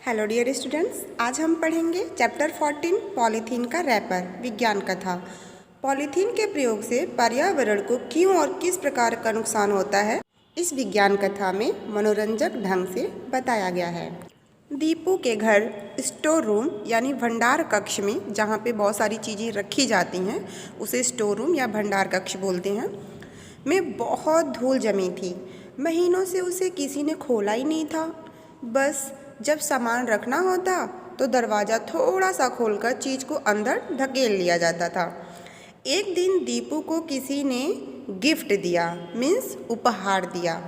Hello dear students, आज हम पढ़ेंगे चैप्टर 14 पॉलीथीन का रैपर विज्ञान कथा। पॉलीथीन के प्रयोग से पर्यावरण को क्यों और किस प्रकार का नुकसान होता है, इस विज्ञान कथा में मनोरंजक ढंग से बताया गया है। दीपू के घर स्टोर रूम यानी भंडार कक्ष में, जहाँ पे बहुत सारी चीज़ें रखी जाती हैं, उसे स्टोर रूम या भंडार कक्ष बोलते हैं, में बहुत धूल जमी थी। महीनों से उसे किसी ने खोला ही नहीं था। बस जब सामान रखना होता तो दरवाज़ा थोड़ा सा खोलकर चीज़ को अंदर ढकेल लिया जाता था। एक दिन दीपू को किसी ने गिफ्ट दिया, मीन्स उपहार दिया।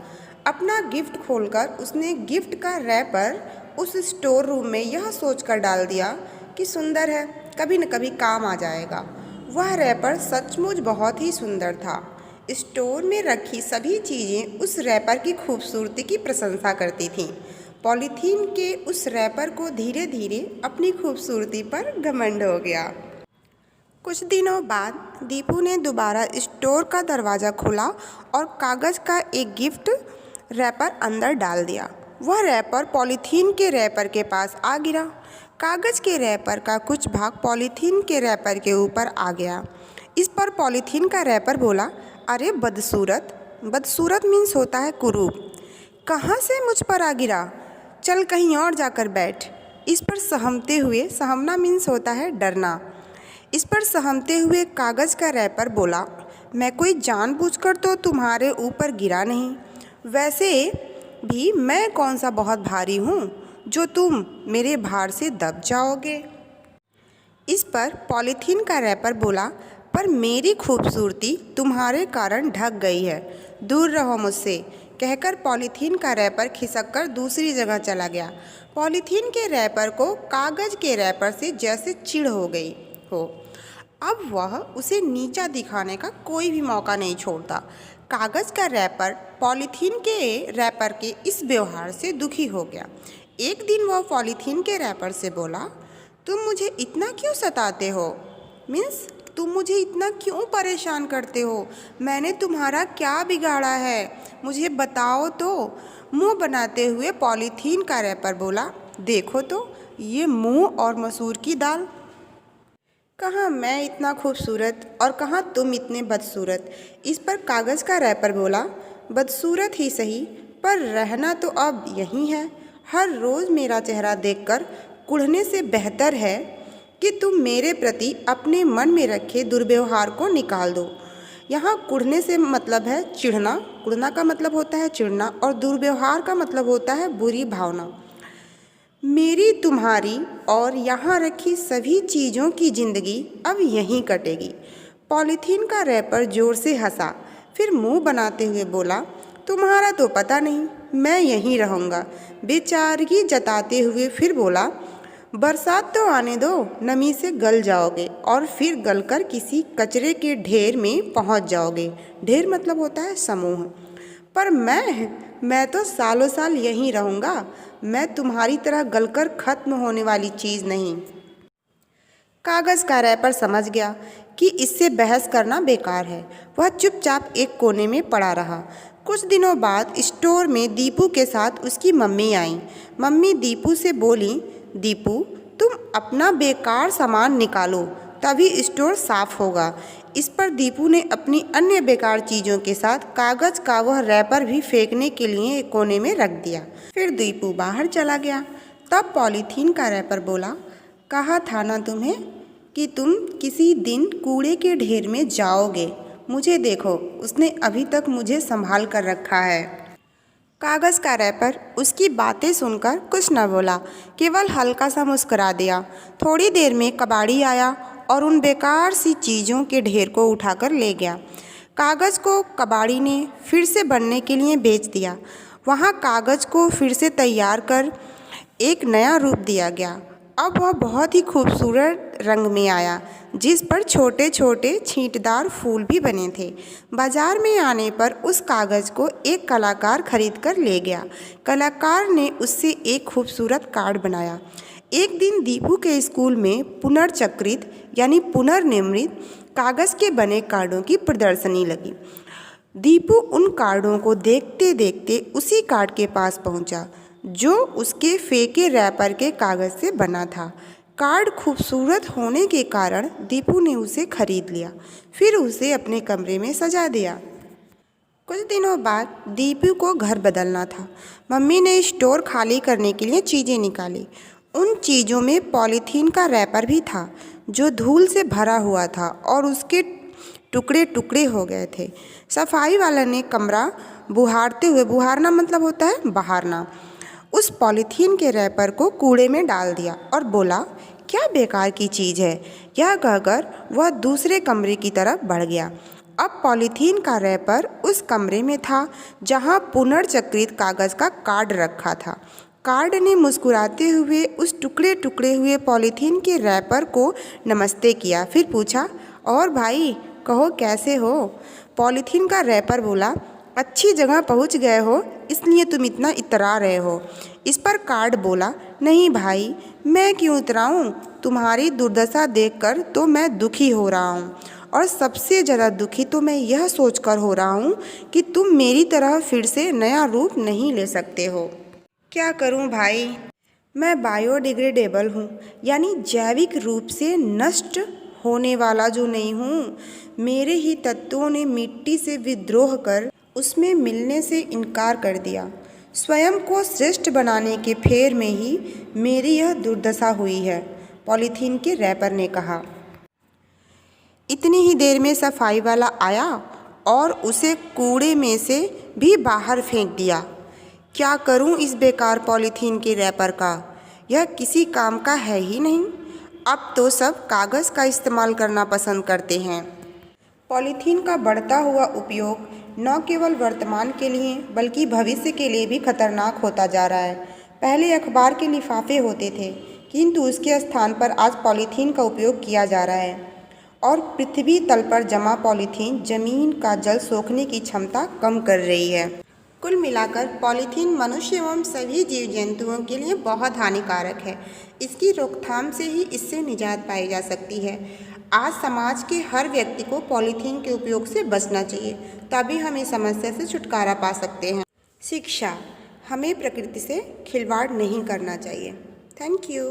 अपना गिफ्ट खोलकर उसने गिफ्ट का रैपर उस स्टोर रूम में यह सोचकर डाल दिया कि सुंदर है, कभी न कभी काम आ जाएगा। वह रैपर सचमुच बहुत ही सुंदर था। स्टोर में रखी सभी चीज़ें उस रैपर की खूबसूरती की प्रशंसा करती थीं। पॉलीथीन के उस रैपर को धीरे धीरे अपनी खूबसूरती पर घमंड हो गया। कुछ दिनों बाद दीपू ने दोबारा स्टोर का दरवाज़ा खोला और कागज़ का एक गिफ्ट रैपर अंदर डाल दिया। वह रैपर पॉलीथीन के रैपर के पास आ गिरा। कागज़ के रैपर का कुछ भाग पॉलीथीन के रैपर के ऊपर आ गया। इस पर पॉलीथीन का रैपर बोला, अरे बदसूरत। बदसूरत मीन्स होता है कुरूप। कहाँ से मुझ पर आ गिरा? चल कहीं और जाकर बैठ। इस पर सहमते हुए, सहमना मीन्स होता है डरना। इस पर सहमते हुए कागज़ का रैपर बोला, मैं कोई जानबूझकर तो तुम्हारे ऊपर गिरा नहीं। वैसे भी मैं कौन सा बहुत भारी हूँ जो तुम मेरे भार से दब जाओगे। इस पर पॉलीथीन का रैपर बोला, पर मेरी खूबसूरती तुम्हारे कारण ढक गई है, दूर रहो मुझसे। कहकर पॉलीथीन का रैपर खिसककर दूसरी जगह चला गया। पॉलीथीन के रैपर को कागज़ के रैपर से जैसे चिढ़ हो गई हो। अब वह उसे नीचा दिखाने का कोई भी मौका नहीं छोड़ता। कागज़ का रैपर पॉलीथीन के रैपर के इस व्यवहार से दुखी हो गया। एक दिन वह पॉलीथीन के रैपर से बोला, तुम मुझे इतना क्यों सताते हो? मीन्स तुम मुझे इतना क्यों परेशान करते हो? मैंने तुम्हारा क्या बिगाड़ा है, मुझे बताओ तो। मुंह बनाते हुए पॉलीथीन का रैपर बोला, देखो तो ये मूंग और मसूर की दाल। कहाँ मैं इतना खूबसूरत और कहाँ तुम इतने बदसूरत। इस पर कागज़ का रैपर बोला, बदसूरत ही सही, पर रहना तो अब यहीं है। हर रोज़ मेरा चेहरा देखकर कुढ़ने से बेहतर है कि तुम मेरे प्रति अपने मन में रखे दुर्व्यवहार को निकाल दो। यहाँ कुढ़ने से मतलब है चिढ़ना, कुढ़ना का मतलब होता है चिढ़ना, और दुर्व्यवहार का मतलब होता है बुरी भावना। मेरी, तुम्हारी और यहाँ रखी सभी चीज़ों की ज़िंदगी अब यहीं कटेगी। पॉलीथीन का रैपर जोर से हंसा, फिर मुंह बनाते हुए बोला, तुम्हारा तो पता नहीं, मैं यहीं रहूँगा। बेचारगी जताते हुए फिर बोला, बरसात तो आने दो, नमी से गल जाओगे और फिर गलकर किसी कचरे के ढेर में पहुंच जाओगे। ढेर मतलब होता है समूह। पर मैं तो सालों साल यहीं रहूँगा। मैं तुम्हारी तरह गलकर खत्म होने वाली चीज़ नहीं। कागज़ का रैपर समझ गया कि इससे बहस करना बेकार है। वह चुपचाप एक कोने में पड़ा रहा। कुछ दिनों बाद स्टोर में दीपू के साथ उसकी मम्मी आई। मम्मी दीपू से बोली, दीपू तुम अपना बेकार सामान निकालो, तभी स्टोर साफ होगा। इस पर दीपू ने अपनी अन्य बेकार चीज़ों के साथ कागज़ का वह रैपर भी फेंकने के लिए एक कोने में रख दिया। फिर दीपू बाहर चला गया। तब पॉलीथीन का रैपर बोला, कहा था ना तुम्हें कि तुम किसी दिन कूड़े के ढेर में जाओगे। मुझे देखो, उसने अभी तक मुझे संभाल कर रखा है। कागज़ का रैपर उसकी बातें सुनकर कुछ न बोला, केवल हल्का सा मुस्कुरा दिया। थोड़ी देर में कबाड़ी आया और उन बेकार सी चीज़ों के ढेर को उठाकर ले गया। कागज़ को कबाड़ी ने फिर से बनने के लिए बेच दिया। वहाँ कागज़ को फिर से तैयार कर एक नया रूप दिया गया। अब वह बहुत ही खूबसूरत रंग में आया, जिस पर छोटे छोटे छींटदार फूल भी बने थे। बाजार में आने पर उस कागज़ को एक कलाकार खरीद कर ले गया। कलाकार ने उससे एक खूबसूरत कार्ड बनाया। एक दिन दीपू के स्कूल में पुनर्चक्रित यानी पुनर्निर्मित कागज़ के बने कार्डों की प्रदर्शनी लगी। दीपू उन कार्डों को देखते देखते उसी कार्ड के पास पहुंचा जो उसके फेंके रैपर के कागज़ से बना था। कार्ड खूबसूरत होने के कारण दीपू ने उसे खरीद लिया, फिर उसे अपने कमरे में सजा दिया। कुछ दिनों बाद दीपू को घर बदलना था। मम्मी ने स्टोर खाली करने के लिए चीज़ें निकाली। उन चीज़ों में पॉलीथीन का रैपर भी था जो धूल से भरा हुआ था और उसके टुकड़े टुकड़े हो गए थे। सफाई वाला ने कमरा बुहारते हुए, बुहारना मतलब होता है बहारना, उस पॉलीथीन के रैपर को कूड़े में डाल दिया और बोला, क्या बेकार की चीज़ है। यह कहकर वह दूसरे कमरे की तरफ बढ़ गया। अब पॉलीथीन का रैपर उस कमरे में था जहां पुनर्चक्रित कागज़ का कार्ड रखा था। कार्ड ने मुस्कुराते हुए उस टुकड़े टुकड़े हुए पॉलीथीन के रैपर को नमस्ते किया, फिर पूछा, और भाई कहो कैसे हो। पॉलीथीन का रैपर बोला, अच्छी जगह पहुंच गए हो इसलिए तुम इतना इतरा रहे हो। इस पर कार्ड बोला, नहीं भाई, मैं क्यों इतराऊं, तुम्हारी दुर्दशा देखकर तो मैं दुखी हो रहा हूँ, और सबसे ज़्यादा दुखी तो मैं यह सोचकर हो रहा हूँ कि तुम मेरी तरह फिर से नया रूप नहीं ले सकते हो। क्या करूँ भाई, मैं बायोडिग्रेडेबल हूँ, यानी जैविक रूप से नष्ट होने वाला जो नहीं हूँ। मेरे ही तत्वों ने मिट्टी से विद्रोह कर उसमें मिलने से इनकार कर दिया। स्वयं को श्रेष्ठ बनाने के फेर में ही मेरी यह दुर्दशा हुई है, पॉलीथीन के रैपर ने कहा। इतनी ही देर में सफाई वाला आया और उसे कूड़े में से भी बाहर फेंक दिया। क्या करूं इस बेकार पॉलीथीन के रैपर का, यह किसी काम का है ही नहीं। अब तो सब कागज़ का इस्तेमाल करना पसंद करते हैं। पॉलीथीन का बढ़ता हुआ उपयोग न केवल वर्तमान के लिए बल्कि भविष्य के लिए भी खतरनाक होता जा रहा है। पहले अखबार के लिफाफे होते थे, किंतु उसके स्थान पर आज पॉलीथीन का उपयोग किया जा रहा है, और पृथ्वी तल पर जमा पॉलीथीन जमीन का जल सोखने की क्षमता कम कर रही है। कुल मिलाकर पॉलीथीन मनुष्य एवं सभी जीव जंतुओं के लिए बहुत हानिकारक है। इसकी रोकथाम से ही इससे निजात पाई जा सकती है। आज समाज के हर व्यक्ति को पॉलीथीन के उपयोग से बचना चाहिए, तभी हम इस समस्या से छुटकारा पा सकते हैं। शिक्षा, हमें प्रकृति से खिलवाड़ नहीं करना चाहिए। Thank you.